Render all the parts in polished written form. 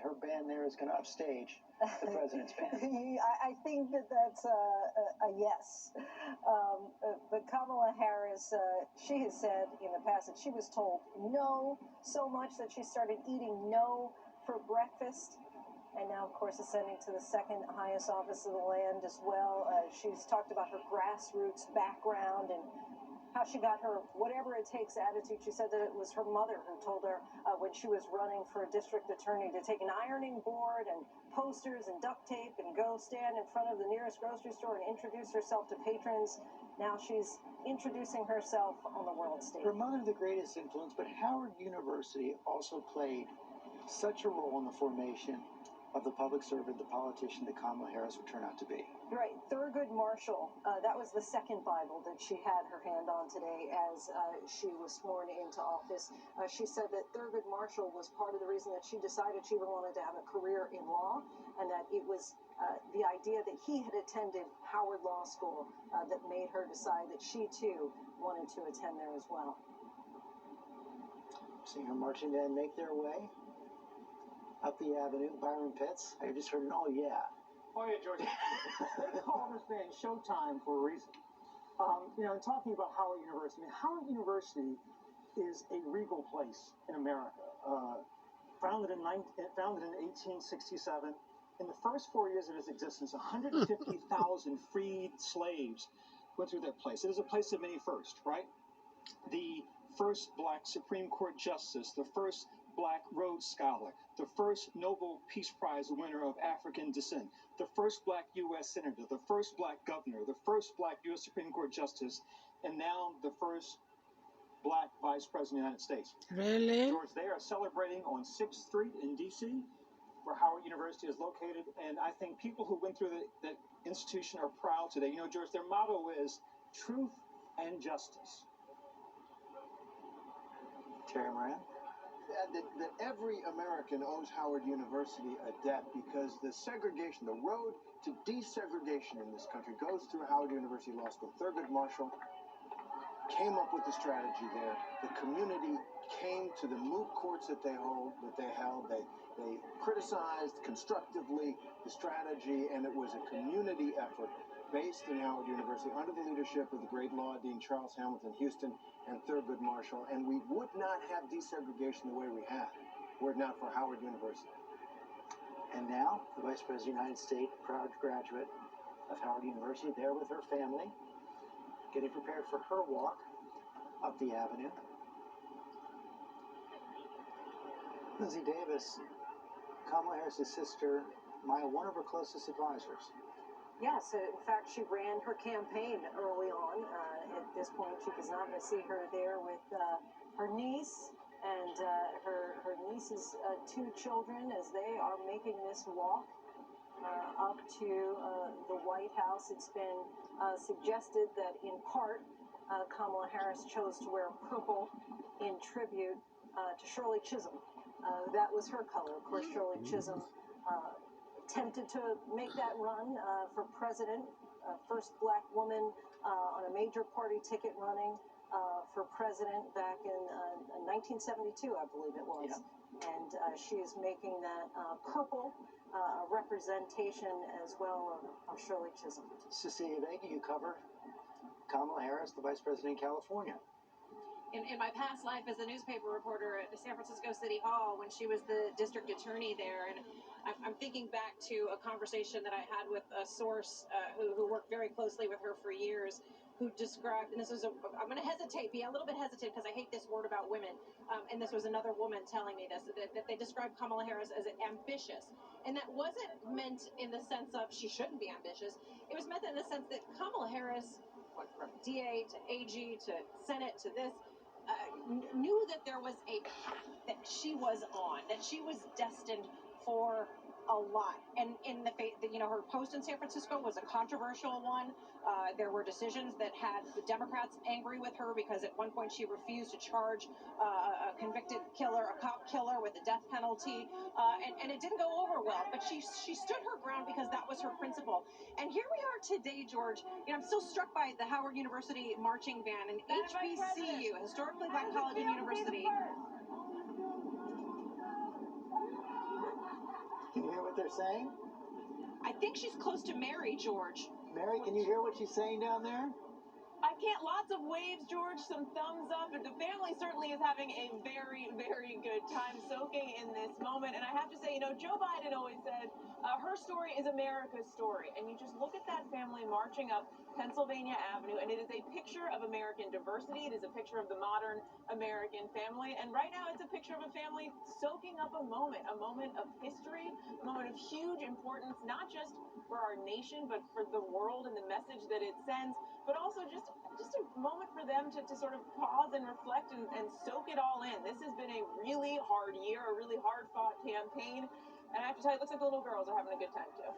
her band there is going to upstage the president's band. I think that's a yes. But Kamala Harris, she has said in the past that she was told no so much that she started eating no for breakfast. And now, of course, ascending to the second highest office of the land as well. She's talked about her grassroots background and how she got her whatever it takes attitude. She said that it was her mother who told her when she was running for district attorney to take an ironing board and posters and duct tape and go stand in front of the nearest grocery store and introduce herself to patrons. Now she's introducing herself on the world stage. Her mother, the greatest influence, but Howard University also played such a role in the formation of the public servant, the politician that Kamala Harris would turn out to be. Right. Thurgood Marshall, that was the second Bible that she had her hand on today as she was sworn into office. She said that Thurgood Marshall was part of the reason that she decided she wanted to have a career in law, and that it was the idea that he had attended Howard Law School that made her decide that she, too, wanted to attend there as well. Seeing her marching band make their way up the avenue, Byron Pitts. I just heard an oh yeah. Oh yeah, George. They call this band Showtime for a reason. Talking about Howard University, Howard University is a regal place in America. Founded in 1867. In the first 4 years of its existence, 150,000 freed slaves went through that place. It is a place of many firsts, right? The first black Supreme Court justice, the first black Rhodes Scholar, the first Nobel Peace Prize winner of African descent, the first black U.S. Senator, the first black governor, the first black U.S. Supreme Court Justice, and now the first black Vice President of the United States. Really? George, they are celebrating on 6th Street in D.C., where Howard University is located, and I think people who went through that institution are proud today. George, their motto is truth and justice. Terry Moran? That every American owes Howard University a debt because the segregation, the road to desegregation in this country goes through Howard University Law School. Thurgood Marshall came up with the strategy there. The community came to the moot courts that they held. They criticized constructively the strategy, and it was a community effort based in Howard University under the leadership of the great law dean Charles Hamilton Houston and Thurgood Marshall, and we would not have desegregation the way we have were it not for Howard University. And now, the Vice President of the United States, proud graduate of Howard University, there with her family, getting prepared for her walk up the avenue. Lindsay Davis, Kamala Harris' sister, Maya, one of her closest advisors. Yes, in fact, she ran her campaign early on. At this point, you was not going to see her there with her niece and her niece's two children as they are making this walk up to the White House. It's been suggested that in part Kamala Harris chose to wear purple in tribute to Shirley Chisholm. That was her color. Of course, Shirley Chisholm attempted to make that run for president, first black woman on a major party ticket running for president back in 1972, I believe it was. Yeah. And she is making that purple representation as well of Shirley Chisholm. Cecilia Vega, you cover Kamala Harris, the Vice President in California. In my past life as a newspaper reporter at the San Francisco City Hall when she was the district attorney there, and I'm thinking back to a conversation that I had with a source who worked very closely with her for years, who described, and this was I'm going to hesitate, be a little bit hesitant because I hate this word about women, and this was another woman telling me this, that they described Kamala Harris as ambitious, and that wasn't meant in the sense of she shouldn't be ambitious. It was meant in the sense that Kamala Harris, from DA to AG to Senate to this, knew that there was a path that she was on, that she was destined for a lot. And in the her post in San Francisco was a controversial one. There were decisions that had the Democrats angry with her because at one point she refused to charge a convicted killer, a cop killer, with the death penalty, and it didn't go over well. But she stood her ground because that was her principle. And here we are today, George. I'm still struck by the Howard University marching band and HBCU, historically black college and university. Can you hear what they're saying? I think she's close to Mary, George. Mary, can you hear what she's saying down there? I can't. Lots of waves, George, some thumbs up, and the family certainly is having a very, very good time soaking in this moment. And I have to say, Joe Biden always said her story is America's story. And you just look at that family marching up Pennsylvania Avenue, and it is a picture of American diversity. It is a picture of the modern American family. And right now, it's a picture of a family soaking up a moment of history, a moment of huge importance, not just for our nation, but for the world and the message that it sends, but also just a moment for them to sort of pause and reflect and soak it all in. This has been a really hard year, a really hard-fought campaign, and I have to tell you, it looks like the little girls are having a good time, too.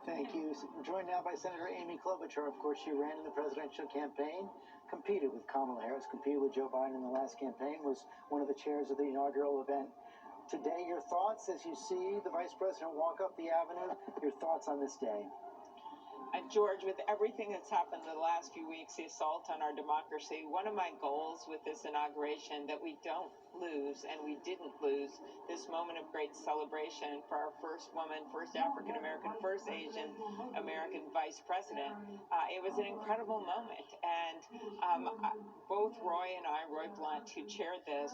Thank you. So we're joined now by Senator Amy Klobuchar. Of course, she ran in the presidential campaign, competed with Kamala Harris, competed with Joe Biden in the last campaign, was one of the chairs of the inaugural event. Today, your thoughts as you see the vice president walk up the avenue, your thoughts on this day? George, with everything that's happened in the last few weeks, the assault on our democracy, one of my goals with this inauguration that we don't lose, and we didn't lose, this moment of great celebration for our first woman, first African American, first Asian American vice president. It was an incredible moment, and both Roy Blunt, who chaired this,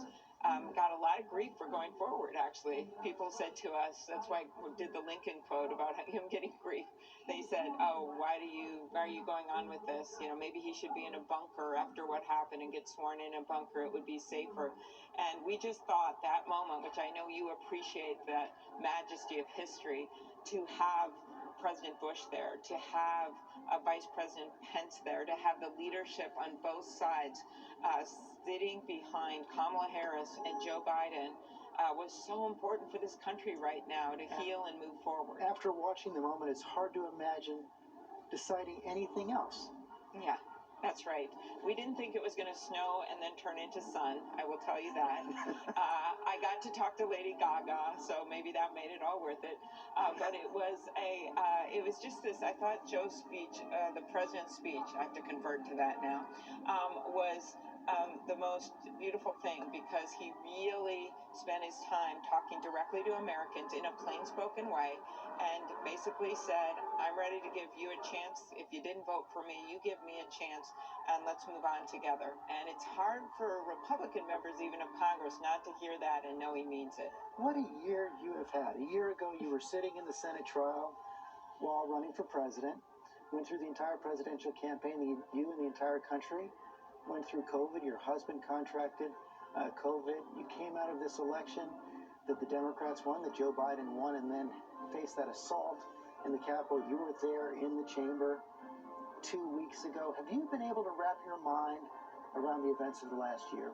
got a lot of grief for going forward, actually. People said to us, that's why I did the Lincoln quote about him getting grief. They said, oh, why are you going on with this? Maybe he should be in a bunker after what happened and get sworn in a bunker. It would be safer. And we just thought that moment, which I know you appreciate that majesty of history, to have President Bush there, to have Vice President Pence there, to have the leadership on both sides sitting behind Kamala Harris and Joe Biden was so important for this country right now to heal and move forward. After watching the moment, it's hard to imagine deciding anything else. Yeah. That's right. We didn't think it was going to snow and then turn into sun. I will tell you that. I got to talk to Lady Gaga, so maybe that made it all worth it. But it was just this. I thought Joe's speech, the president's speech, I have to convert to that now, was the most beautiful thing because he really spent his time talking directly to Americans in a plain-spoken way and basically said, I'm ready to give you a chance. If you didn't vote for me, you give me a chance, and let's move on together. And it's hard for Republican members, even of Congress, not to hear that and know he means it. What a year you have had. A year ago, you were sitting in the Senate trial while running for president, went through the entire presidential campaign, you and the entire country went through COVID. Your husband contracted COVID. You came out of this election that the Democrats won, that Joe Biden won, and then faced that assault in the Capitol. You were there in the chamber 2 weeks ago. Have you been able to wrap your mind around the events of the last year?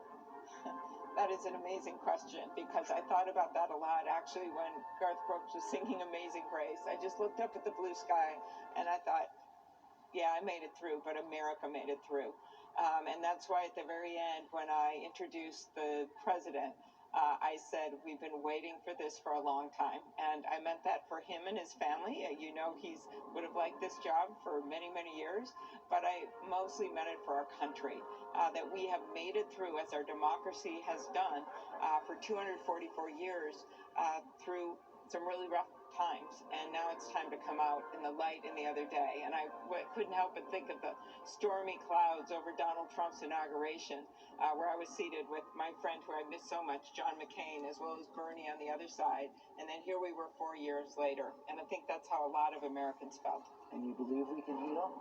That is an amazing question because I thought about that a lot actually when Garth Brooks was singing Amazing Grace. I just looked up at the blue sky and I thought, yeah, I made it through, but America made it through. And that's why at the very end, when I introduced the president, I said, we've been waiting for this for a long time. And I meant that for him and his family. He would have liked this job for many, many years. But I mostly meant it for our country, that we have made it through, as our democracy has done, for 244 years, through some really rough times, and now it's time to come out in the light in the other day. And I couldn't help but think of the stormy clouds over Donald Trump's inauguration, where I was seated with my friend who I miss so much, John McCain, as well as Bernie on the other side. And then here we were 4 years later. And I think that's how a lot of Americans felt. And you believe we can heal?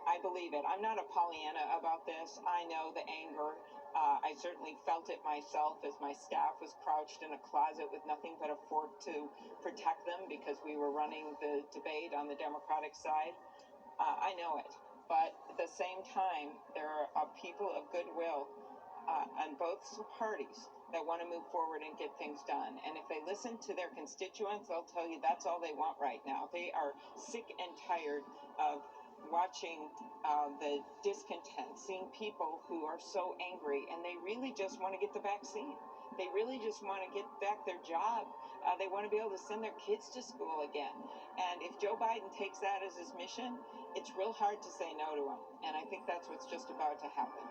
I believe it. I'm not a Pollyanna about this. I know the anger. I certainly felt it myself as my staff was crouched in a closet with nothing but a fork to protect them because we were running the debate on the Democratic side. I know it. But at the same time, there are people of goodwill on both parties that want to move forward and get things done. And if they listen to their constituents, they'll tell you that's all they want right now. They are sick and tired of watching the discontent, seeing people who are so angry, and they really just want to get the vaccine. They really just want to get back their job. They want to be able to send their kids to school again. And if Joe Biden takes that as his mission, it's real hard to say no to him. And I think that's what's just about to happen.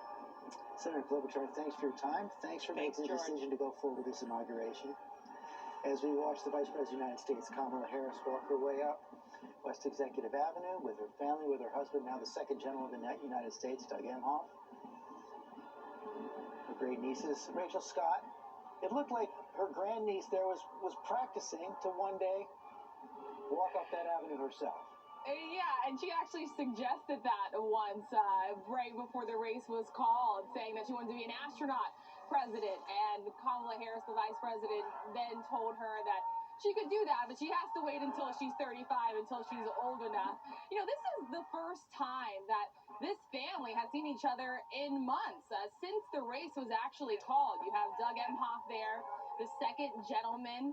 Senator Klobuchar, thanks for your time. Thanks for making the decision to go forward with this inauguration. As we watch the Vice President of the United States, Kamala Harris, walk her way up West Executive Avenue with her family, with her husband, now the second gentleman of the United States, Doug Emhoff. Her great nieces, Rachel Scott. It looked like her grandniece there was practicing to one day walk up that avenue herself. Yeah, and she actually suggested that once, right before the race was called, saying that she wanted to be an astronaut president. And Kamala Harris, the vice president, then told her that she could do that, but she has to wait until she's 35, until she's old enough. You know, this is the first time that this family has seen each other in months, since the race was actually called. You have Doug Emhoff there, the second gentleman.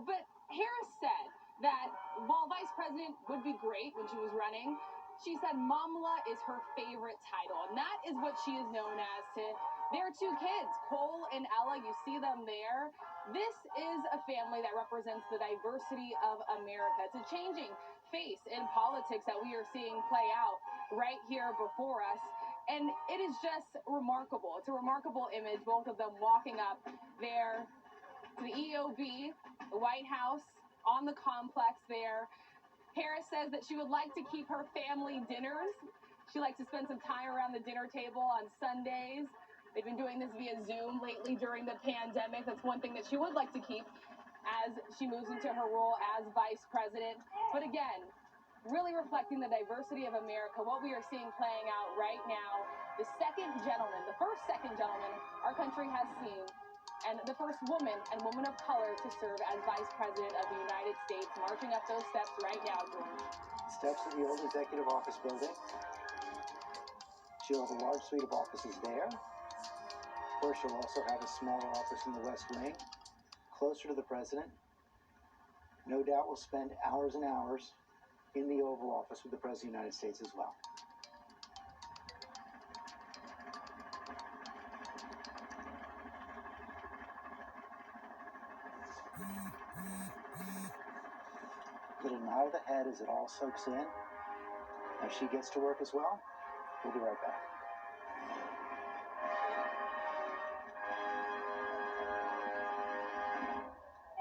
But Harris said that while vice president would be great when she was running, she said Kamala is her favorite title, and that is what she is known as to their two kids, Cole and Ella. You see them there. This is a family that represents the diversity of America. It's a changing face in politics that we are seeing play out right here before us, and it is just remarkable. It's a remarkable image, both of them walking up there to the EOB, the White House, on the complex there. Harris says that she would like to keep her family dinners. She likes to spend some time around the dinner table on Sundays. They've been doing this via Zoom lately during the pandemic. That's one thing that she would like to keep as she moves into her role as vice president. But again, really reflecting the diversity of America, what we are seeing playing out right now. The second gentleman, the first second gentleman our country has seen, and the first woman and woman of color to serve as vice president of the United States, marching up those steps right now, George. Steps of the old executive office building. She'll have a large suite of offices there. Of course, she'll also have a smaller office in the West Wing, closer to the president. No doubt will spend hours and hours in the Oval Office with the President of the United States as well. Little nod of the head as it all soaks in. As she gets to work as well. We'll be right back.